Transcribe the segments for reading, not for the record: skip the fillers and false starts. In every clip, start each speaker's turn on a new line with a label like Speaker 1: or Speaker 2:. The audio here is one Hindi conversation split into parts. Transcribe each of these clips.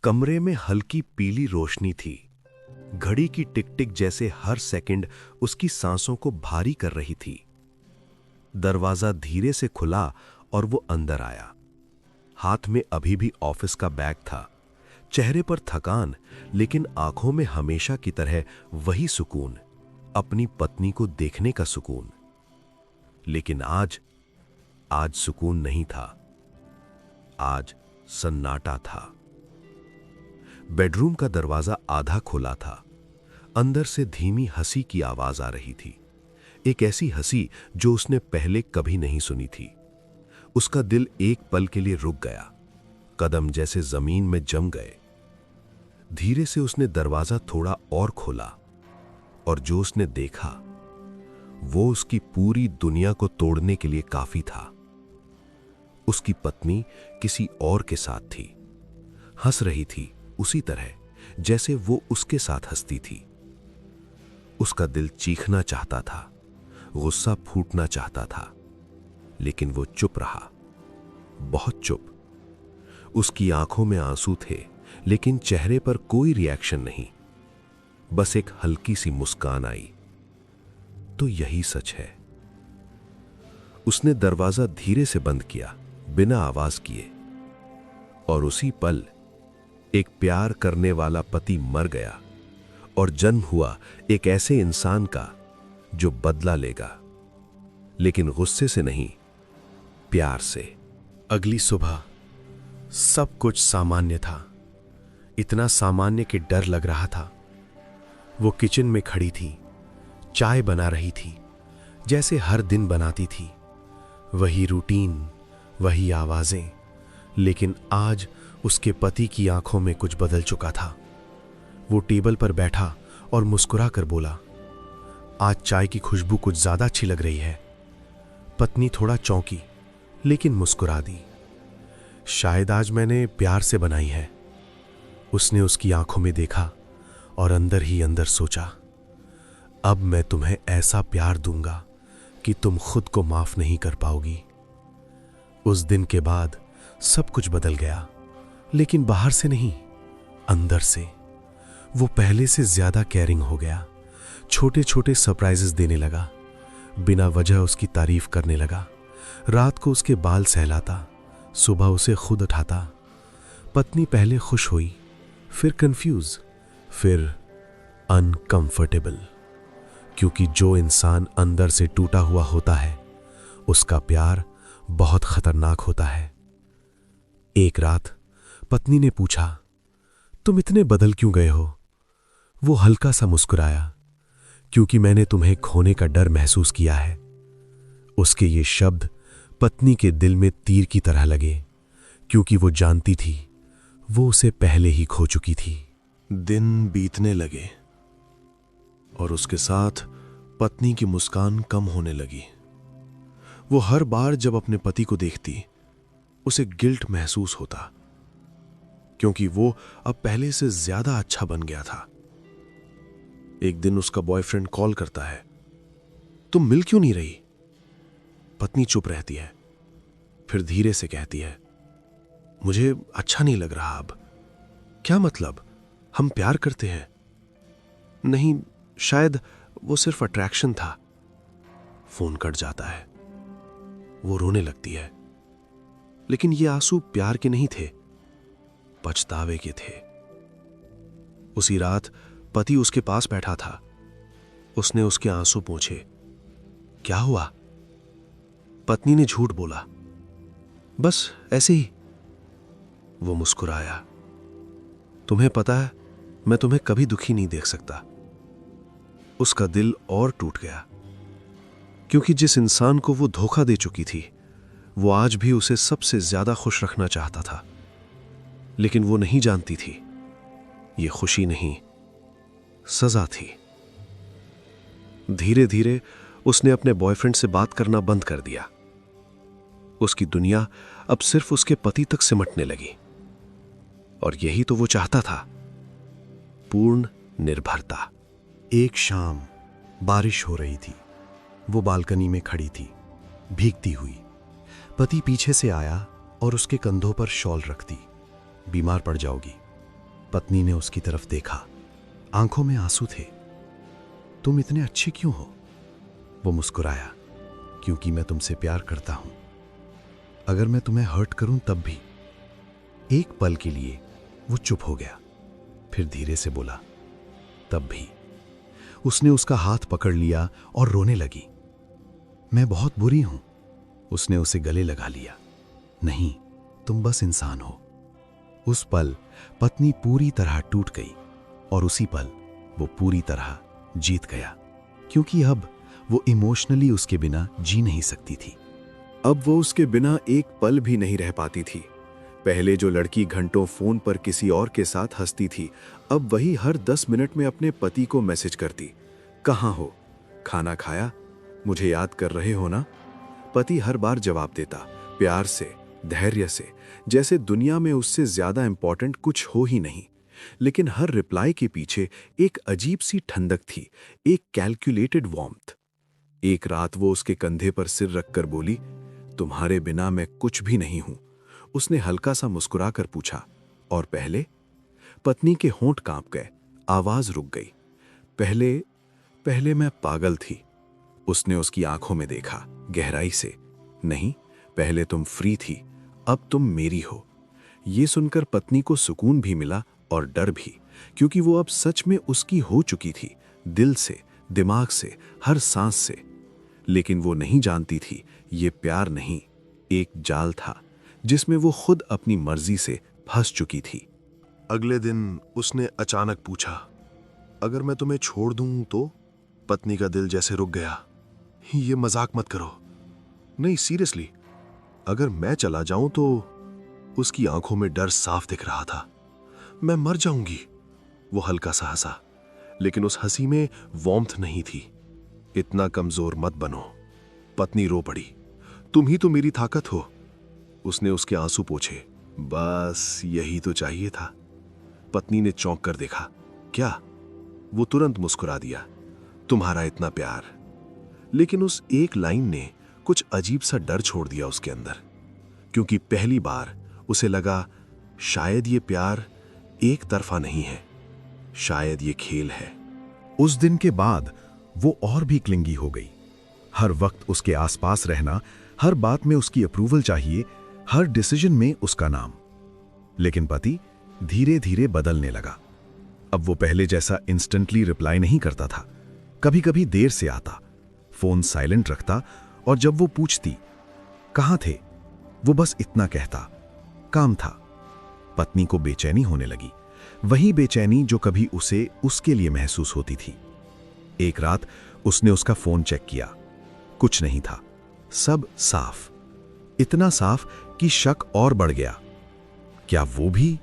Speaker 1: कमरे में हल्की पीली रोशनी थी। घड़ी की टिक टिक जैसे हर सेकंड उसकी सांसों को भारी कर रही थी। दरवाजा धीरे से खुला और वो अंदर आया। हाथ में अभी भी ऑफिस का बैग था, चेहरे पर थकान, लेकिन आंखों में हमेशा की तरह वही सुकून, अपनी पत्नी को देखने का सुकून। लेकिन आज सुकून नहीं था, आज सन्नाटा था। बेडरूम का दरवाजा आधा खुला था। अंदर से धीमी हंसी की आवाज आ रही थी, एक ऐसी हंसी जो उसने पहले कभी नहीं सुनी थी। उसका दिल एक पल के लिए रुक गया, कदम जैसे जमीन में जम गए। धीरे से उसने दरवाजा थोड़ा और खोला और जो उसने देखा वो उसकी पूरी दुनिया को तोड़ने के लिए काफी था। उसकी पत्नी किसी और के साथ थी, हंस रही थी उसी तरह जैसे वो उसके साथ हंसती थी। उसका दिल चीखना चाहता था, गुस्सा फूटना चाहता था, लेकिन वो चुप रहा, बहुत चुप। उसकी आंखों में आंसू थे, लेकिन चेहरे पर कोई रिएक्शन नहीं, बस एक हल्की सी मुस्कान आई। तो यही सच है। उसने दरवाजा धीरे से बंद किया, बिना आवाज किए, और उसी पल एक प्यार करने वाला पति मर गया और जन्म हुआ एक ऐसे इंसान का जो बदला लेगा, लेकिन गुस्से से नहीं, प्यार से।
Speaker 2: अगली सुबह सब कुछ सामान्य था, इतना सामान्य कि डर लग रहा था। वो किचन में खड़ी थी, चाय बना रही थी, जैसे हर दिन बनाती थी। वही रूटीन, वही आवाजें, लेकिन आज उसके पति की आंखों में कुछ बदल चुका था। वो टेबल पर बैठा और मुस्कुरा कर बोला, आज चाय की खुशबू कुछ ज्यादा अच्छी लग रही है। पत्नी थोड़ा चौंकी, लेकिन मुस्कुरा दी। शायद आज मैंने प्यार से बनाई है। उसने उसकी आंखों में देखा और अंदर ही अंदर सोचा, अब मैं तुम्हें ऐसा प्यार दूंगा कि तुम खुद को माफ नहीं कर पाओगी। उस दिन के बाद सब कुछ बदल गया, लेकिन बाहर से नहीं, अंदर से। वो पहले से ज्यादा केयरिंग हो गया, छोटे छोटे सरप्राइजेस देने लगा, बिना वजह उसकी तारीफ करने लगा। रात को उसके बाल सहलाता, सुबह उसे खुद उठाता। पत्नी पहले खुश हुई, फिर कंफ्यूज, फिर अनकंफर्टेबल, क्योंकि जो इंसान अंदर से टूटा हुआ होता है उसका प्यार बहुत खतरनाक होता है। एक रात पत्नी ने पूछा, तुम इतने बदल क्यों गए हो? वो हल्का सा मुस्कुराया, क्योंकि मैंने तुम्हें खोने का डर महसूस किया है। उसके ये शब्द पत्नी के दिल में तीर की तरह लगे, क्योंकि वो जानती थी वो उसे पहले ही खो चुकी थी।
Speaker 1: दिन बीतने लगे और उसके साथ पत्नी की मुस्कान कम होने लगी। वो हर बार जब अपने पति को देखती उसे गिल्ट महसूस होता, क्योंकि वो अब पहले से ज्यादा अच्छा बन गया था। एक दिन उसका बॉयफ्रेंड कॉल करता है, तुम मिल क्यों नहीं रही? पत्नी चुप रहती है, फिर धीरे से कहती है, मुझे अच्छा नहीं लग रहा अब। क्या मतलब? हम प्यार करते हैं। नहीं, शायद वो सिर्फ अट्रैक्शन था। फोन कट जाता है। वो रोने लगती है, लेकिन ये आंसू प्यार के नहीं थे, पछतावे के थे। उसी रात पति उसके पास बैठा था। उसने उसके आंसू पोंछे। क्या हुआ? पत्नी ने झूठ बोला, बस ऐसे ही। वो मुस्कुराया, तुम्हें पता है मैं तुम्हें कभी दुखी नहीं देख सकता। उसका दिल और टूट गया, क्योंकि जिस इंसान को वो धोखा दे चुकी थी वो आज भी उसे सबसे ज्यादा खुश रखना चाहता था। लेकिन वो नहीं जानती थी ये खुशी नहीं, सजा थी। धीरे धीरे उसने अपने बॉयफ्रेंड से बात करना बंद कर दिया। उसकी दुनिया अब सिर्फ उसके पति तक सिमटने लगी, और यही तो वो चाहता था, पूर्ण निर्भरता।
Speaker 2: एक शाम बारिश हो रही थी। वो बालकनी में खड़ी थी, भीगती हुई। पति पीछे से आया और उसके कंधों पर शॉल रख दी। बीमार पड़ जाओगी।
Speaker 1: पत्नी ने उसकी तरफ देखा, आंखों में आंसू थे। तुम इतने अच्छे क्यों हो? वो मुस्कुराया, क्योंकि मैं तुमसे प्यार करता हूं। अगर मैं तुम्हें हर्ट करूं तब भी। एक पल के लिए वो चुप हो गया, फिर धीरे से बोला, तब भी। उसने उसका हाथ पकड़ लिया और रोने लगी। मैं बहुत बुरी हूं। उसने उसे गले लगा लिया। नहीं, तुम बस इंसान हो। उस पल पत्नी पूरी तरह टूट गई और उसी पल वो पूरी तरह जीत गया, क्योंकि अब वो इमोशनली उसके बिना जी नहीं सकती थी। अब वो उसके बिना एक पल भी नहीं रह पाती थी। पहले जो लड़की घंटों फोन पर किसी और के साथ हंसती थी, अब वही हर 10 मिनट में अपने पति को मैसेज करती, कहाँ हो? खाना खाया? मुझे याद कर रहे हो ना? पति हर बार जवाब देता, प्यार से, धैर्य से, जैसे दुनिया में उससे ज्यादा इंपॉर्टेंट कुछ हो ही नहीं। लेकिन हर रिप्लाई के पीछे एक अजीब सी ठंडक थी, एक कैलकुलेटेड वार्मथ। एक रात वो उसके कंधे पर सिर रखकर बोली, तुम्हारे बिना मैं कुछ भी नहीं हूं। उसने हल्का सा मुस्कुराकर पूछा, और पहले? पत्नी के होंठ कांप गए, आवाज रुक गई। पहले मैं पागल थी। उसने उसकी आंखों में देखा, गहराई से। नहीं, पहले तुम फ्री थी, अब तुम मेरी हो। ये सुनकर पत्नी को सुकून भी मिला और डर भी, क्योंकि वो अब सच में उसकी हो चुकी थी, दिल से, दिमाग से, हर सांस से। लेकिन वो नहीं जानती थी, ये प्यार नहीं, एक जाल था जिसमें वो खुद अपनी मर्जी से फंस चुकी थी।
Speaker 2: अगले दिन उसने अचानक पूछा, अगर मैं तुम्हें छोड़ दूं तो? पत्नी का दिल जैसे रुक गया। ये मजाक मत करो। नहीं, सीरियसली, अगर मैं चला जाऊं तो? उसकी आंखों में डर साफ दिख रहा था। मैं मर जाऊंगी। वो हल्का सा हंसा, लेकिन उस हंसी में वार्मथ नहीं थी। इतना कमजोर मत बनो। पत्नी रो पड़ी, तुम ही तो मेरी ताकत हो। उसने उसके आंसू पोंछे, बस यही तो चाहिए था। पत्नी ने चौंक कर देखा, क्या? वो तुरंत मुस्कुरा दिया, तुम्हारा इतना प्यार। लेकिन उस एक लाइन ने कुछ अजीब सा डर छोड़ दिया उसके अंदर, क्योंकि पहली बार उसे लगा शायद ये प्यार एक तरफा नहीं है, शायद ये खेल है।
Speaker 1: उस दिन के बाद वो और भी क्लिंगी हो गई। हर वक्त उसके आसपास रहना, हर बात में उसकी अप्रूवल चाहिए, हर डिसीजन में उसका नाम। लेकिन पति धीरे धीरे बदलने लगा। अब वो पहले जैसा इंस्टेंटली रिप्लाई नहीं करता था। कभी कभी देर से आता, फोन साइलेंट रखता, और जब वो पूछती कहां थे, वो बस इतना कहता, काम था। पत्नी को बेचैनी होने लगी, वही बेचैनी जो कभी उसे उसके लिए महसूस होती थी। एक रात उसने उसका फोन चेक किया, कुछ नहीं था, सब साफ। इतना साफ कि शक और बढ़ गया। क्या वो भी?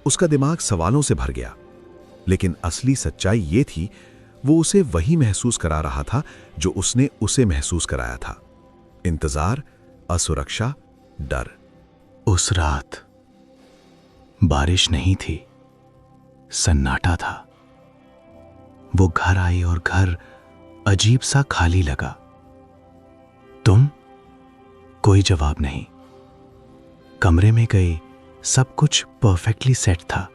Speaker 1: उसका दिमाग सवालों से भर गया। लेकिन असली सच्चाई ये थी, वो उसे वही महसूस करा रहा था जो उसने उसे महसूस कराया था। इंतजार, असुरक्षा, डर।
Speaker 3: उस रात बारिश नहीं थी, सन्नाटा था। वो घर आई और घर अजीब सा खाली लगा। तुम? कोई जवाब नहीं। कमरे में गई, सब कुछ परफेक्टली सेट था।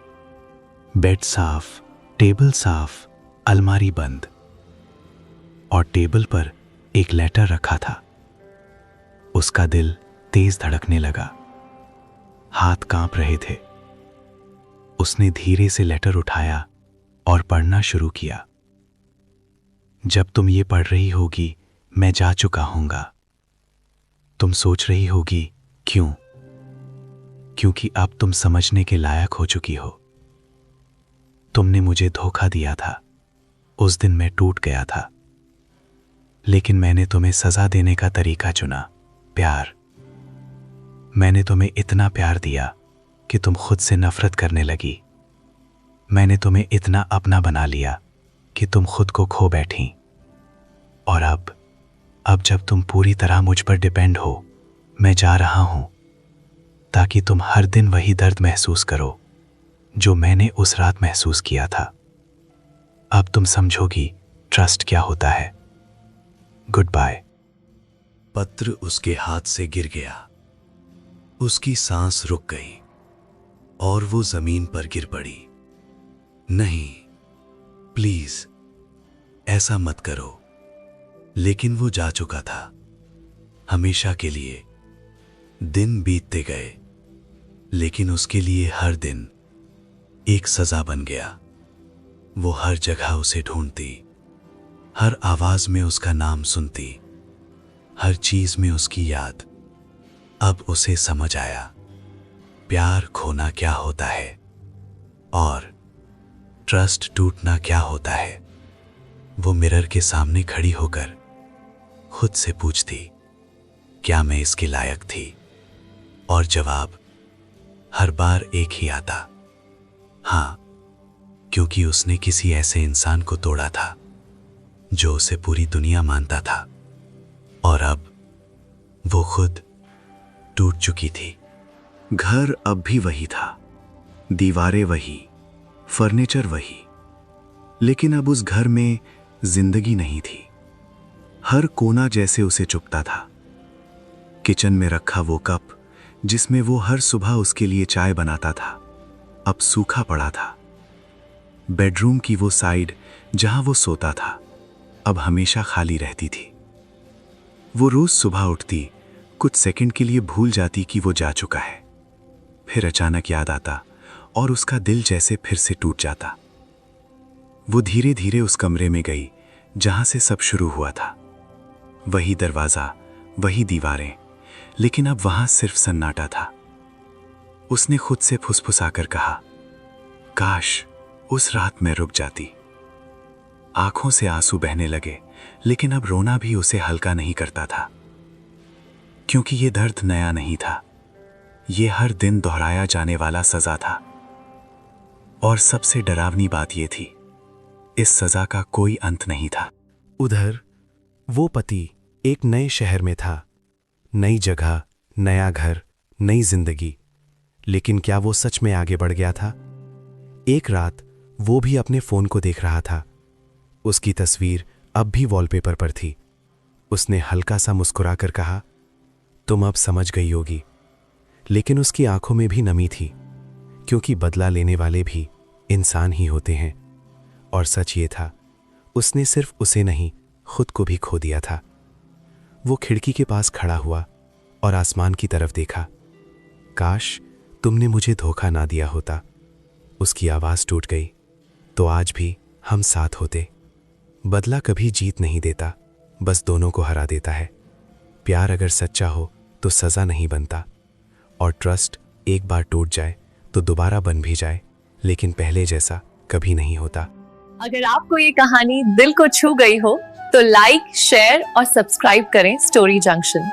Speaker 3: बेड साफ, टेबल साफ, अलमारी बंद, और टेबल पर एक लेटर रखा था। उसका दिल तेज धड़कने लगा, हाथ कांप रहे थे। उसने धीरे से लेटर उठाया और पढ़ना शुरू किया। जब तुम ये पढ़ रही होगी, मैं जा चुका हूंगा। तुम सोच रही होगी क्यों? क्योंकि अब तुम समझने के लायक हो चुकी हो। तुमने मुझे धोखा दिया था, उस दिन मैं टूट गया था। लेकिन मैंने तुम्हें सजा देने का तरीका चुना, प्यार। मैंने तुम्हें इतना प्यार दिया कि तुम खुद से नफरत करने लगी। मैंने तुम्हें इतना अपना बना लिया कि तुम खुद को खो बैठी। और अब जब तुम पूरी तरह मुझ पर डिपेंड हो, मैं जा रहा हूं, ताकि तुम हर दिन वही दर्द महसूस करो जो मैंने उस रात महसूस किया था। अब तुम समझोगी ट्रस्ट क्या होता है। Goodbye.
Speaker 1: पत्र उसके हाथ से गिर गया। उसकी सांस रुक गई और वो जमीन पर गिर पड़ी।
Speaker 3: नहीं, प्लीज ऐसा मत करो। लेकिन वो जा चुका था, हमेशा के लिए। दिन बीतते गए, लेकिन उसके लिए हर दिन एक सजा बन गया। वो हर जगह उसे ढूंढती, हर आवाज में उसका नाम सुनती, हर चीज में उसकी याद। अब उसे समझ आया प्यार खोना क्या होता है और ट्रस्ट टूटना क्या होता है। वो मिरर के सामने खड़ी होकर खुद से पूछती, क्या मैं इसके लायक थी? और जवाब हर बार एक ही आता, हाँ, क्योंकि उसने किसी ऐसे इंसान को तोड़ा था जो उसे पूरी दुनिया मानता था, और अब वो खुद टूट चुकी थी।
Speaker 2: घर अब भी वही था, दीवारें वही, फर्नीचर वही, लेकिन अब उस घर में जिंदगी नहीं थी। हर कोना जैसे उसे चुभता था। किचन में रखा वो कप जिसमें वो हर सुबह उसके लिए चाय बनाता था, अब सूखा पड़ा था। बेडरूम की वो साइड जहां वो सोता था, अब हमेशा खाली रहती थी। वो रोज सुबह उठती, कुछ सेकंड के लिए भूल जाती कि वो जा चुका है, फिर अचानक याद आता और उसका दिल जैसे फिर से टूट जाता। वो धीरे धीरे उस कमरे में गई जहां से सब शुरू हुआ था। वही दरवाजा, वही दीवारें, लेकिन अब वहां सिर्फ सन्नाटा था। उसने खुद से फुसफुसाकर कहा, काश उस रात में रुक जाती। आंखों से आंसू बहने लगे, लेकिन अब रोना भी उसे हल्का नहीं करता था, क्योंकि ये दर्द नया नहीं था। ये हर दिन दोहराया जाने वाला सजा था। और सबसे डरावनी बात यह थी, इस सजा का कोई अंत नहीं था।
Speaker 1: उधर वो पति एक नए शहर में था, नई जगह, नया घर, नई जिंदगी। लेकिन क्या वो सच में आगे बढ़ गया था? एक रात वो भी अपने फोन को देख रहा था। उसकी तस्वीर अब भी वॉलपेपर पर थी। उसने हल्का सा मुस्कुराकर कहा, तुम अब समझ गई होगी। लेकिन उसकी आंखों में भी नमी थी, क्योंकि बदला लेने वाले भी इंसान ही होते हैं। और सच ये था, उसने सिर्फ उसे नहीं, खुद को भी खो दिया था। वो खिड़की के पास खड़ा हुआ और आसमान की तरफ देखा। काश तुमने मुझे धोखा ना दिया होता। उसकी आवाज टूट गई। तो आज भी हम साथ होते। बदला कभी जीत नहीं देता, बस दोनों को हरा देता है। प्यार अगर सच्चा हो तो सजा नहीं बनता, और ट्रस्ट एक बार टूट जाए तो दोबारा बन भी जाए, लेकिन पहले जैसा कभी नहीं होता।
Speaker 4: अगर आपको ये कहानी दिल को छू गई हो तो लाइक, शेयर और सब्सक्राइब करें स्टोरी जंक्शन।